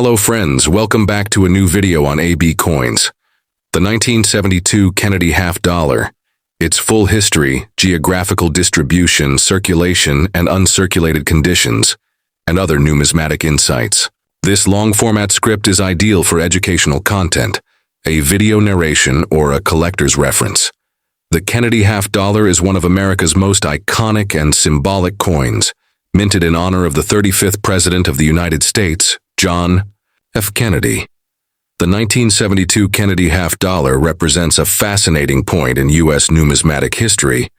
Hello friends, welcome back to a new video on AB coins. The 1972 Kennedy half dollar. Its full history, geographical distribution, circulation, and uncirculated conditions, and other numismatic insights. This long-format script is ideal for educational content, a video narration, or a collector's reference. The Kennedy half dollar is one of America's most iconic and symbolic coins, minted in honor of the 35th President of the United States, John F. Kennedy. The 1972 Kennedy half dollar represents a fascinating point in U.S. numismatic history,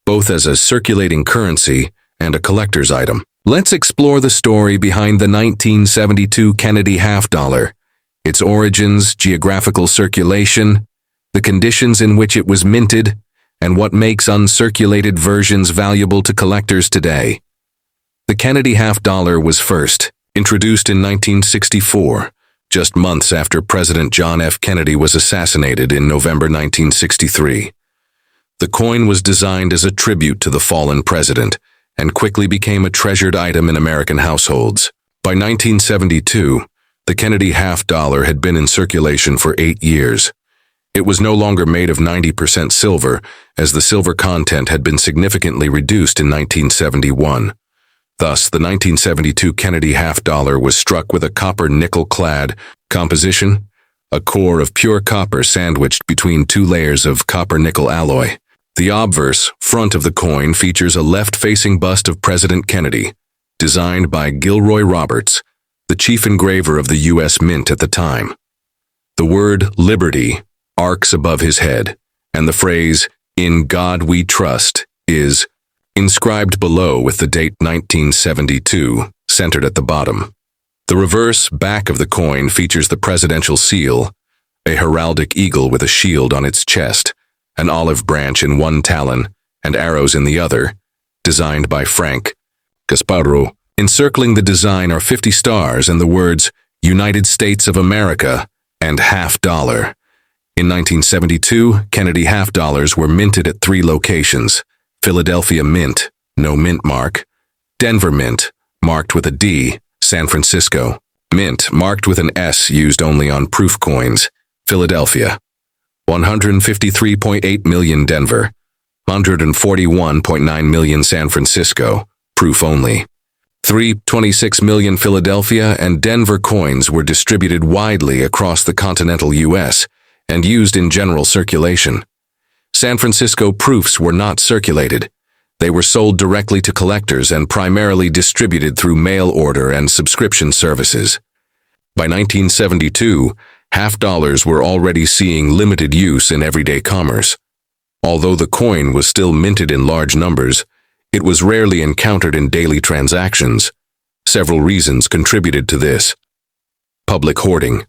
both as a circulating currency and a collector's item. Let's explore the story behind the 1972 Kennedy half dollar, its origins, geographical circulation, the conditions in which it was minted, and what makes uncirculated versions valuable to collectors today. The Kennedy half dollar was first introduced in 1964, just months after President John F. Kennedy was assassinated in November 1963. The coin was designed as a tribute to the fallen president and quickly became a treasured item in American households. By 1972, the Kennedy half dollar had been in circulation for 8 years. It was no longer made of 90% silver, as the silver content had been significantly reduced in 1971. Thus, the 1972 Kennedy half dollar was struck with a copper-nickel-clad composition, a core of pure copper sandwiched between 2 layers of copper-nickel alloy. The obverse, front of the coin features a left-facing bust of President Kennedy, designed by Gilroy Roberts, the chief engraver of the U.S. Mint at the time. The word Liberty arcs above his head, and the phrase, "In God We Trust," is inscribed below with the date 1972, centered at the bottom. The reverse back of the coin features the presidential seal, a heraldic eagle with a shield on its chest, an olive branch in one talon, and arrows in the other, designed by Frank Gasparro. Encircling the design are 50 stars and the words United States of America and half dollar. In 1972, Kennedy half dollars were minted at 3 locations: Philadelphia Mint, no mint mark; Denver Mint, marked with a D; San Francisco Mint, marked with an S, used only on proof coins, Philadelphia. 153.8 million Denver, 141.9 million San Francisco, proof only. 326 million Philadelphia and Denver coins were distributed widely across the continental U.S. and used in general circulation. San Francisco proofs were not circulated. They were sold directly to collectors and primarily distributed through mail order and subscription services. By 1972, half dollars were already seeing limited use in everyday commerce. Although the coin was still minted in large numbers, it was rarely encountered in daily transactions. Several reasons contributed to this. Public hoarding.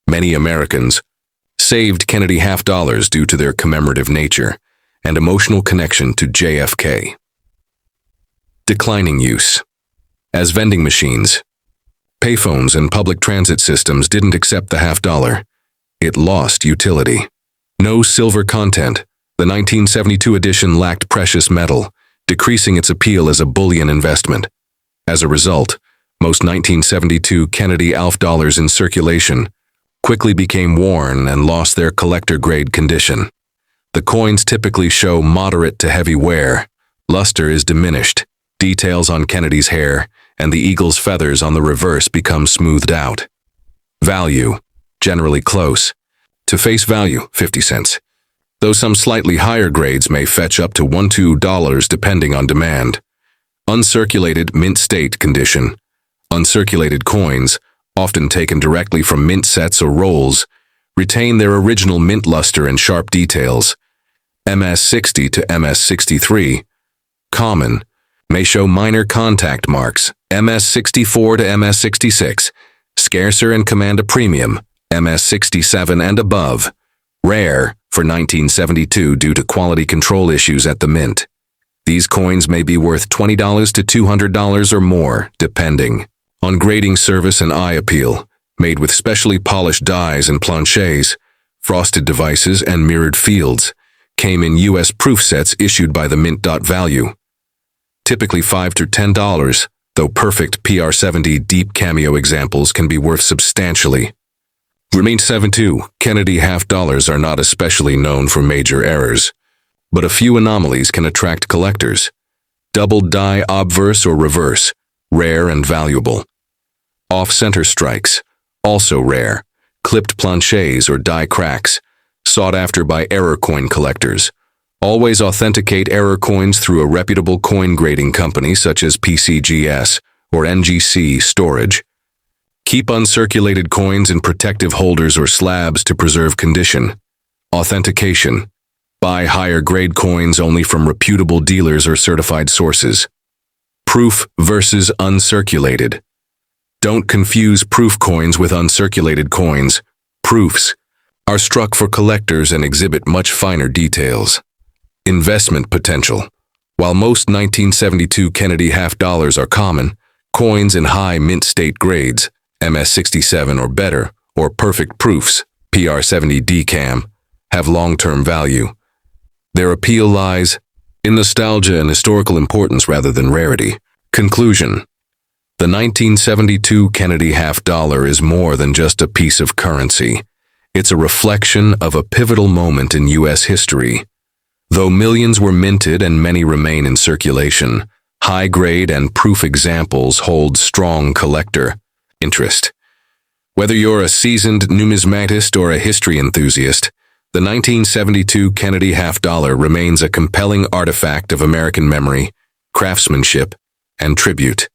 Many Americans saved Kennedy half dollars due to their commemorative nature and emotional connection to JFK. Declining use. As vending machines, payphones, and public transit systems didn't accept the half dollar, it lost utility. No silver content. The 1972 edition lacked precious metal, decreasing its appeal as a bullion investment. As a result, most 1972 Kennedy half dollars in circulation quickly became worn and lost their collector-grade condition. The coins typically show moderate to heavy wear. Luster is diminished. Details on Kennedy's hair and the eagle's feathers on the reverse become smoothed out. Value, generally close to face value, 50 cents. Though some slightly higher grades may fetch up to $1–2 depending on demand. Uncirculated mint state condition. Uncirculated coins, often taken directly from mint sets or rolls, retain their original mint luster and sharp details. MS-60 to MS-63, common, may show minor contact marks. MS-64 to MS-66, scarcer and command a premium. MS-67 and above, rare for 1972 due to quality control issues at the mint. These coins may be worth $20 to $200 or more, depending on grading, service, and eye appeal, made with specially polished dies and planchets, frosted devices, and mirrored fields, came in U.S. proof sets issued by the mint. Value, typically $5 to $10, though perfect PR70 deep cameo examples can be worth substantially. Remain 7-2. Kennedy half dollars are not especially known for major errors, but a few anomalies can attract collectors. Double die obverse or reverse, rare and valuable. Off-center strikes, also rare. Clipped planchets or die cracks, sought after by error coin collectors. Always authenticate error coins through a reputable coin grading company such as PCGS or NGC Storage. Keep uncirculated coins in protective holders or slabs to preserve condition. Authentication. Buy higher grade coins only from reputable dealers or certified sources. Proof versus uncirculated. Don't confuse proof coins with uncirculated coins. Proofs are struck for collectors and exhibit much finer details. Investment potential. While most 1972 Kennedy half dollars are common, coins in high mint state grades, MS67 or better, or perfect proofs, PR70 DCAM, have long-term value. Their appeal lies in nostalgia and historical importance rather than rarity. Conclusion. The 1972 Kennedy half dollar is more than just a piece of currency. It's a reflection of a pivotal moment in U.S. history. Though millions were minted and many remain in circulation, high-grade and proof examples hold strong collector interest. Whether you're a seasoned numismatist or a history enthusiast, the 1972 Kennedy half dollar remains a compelling artifact of American memory, craftsmanship, and tribute.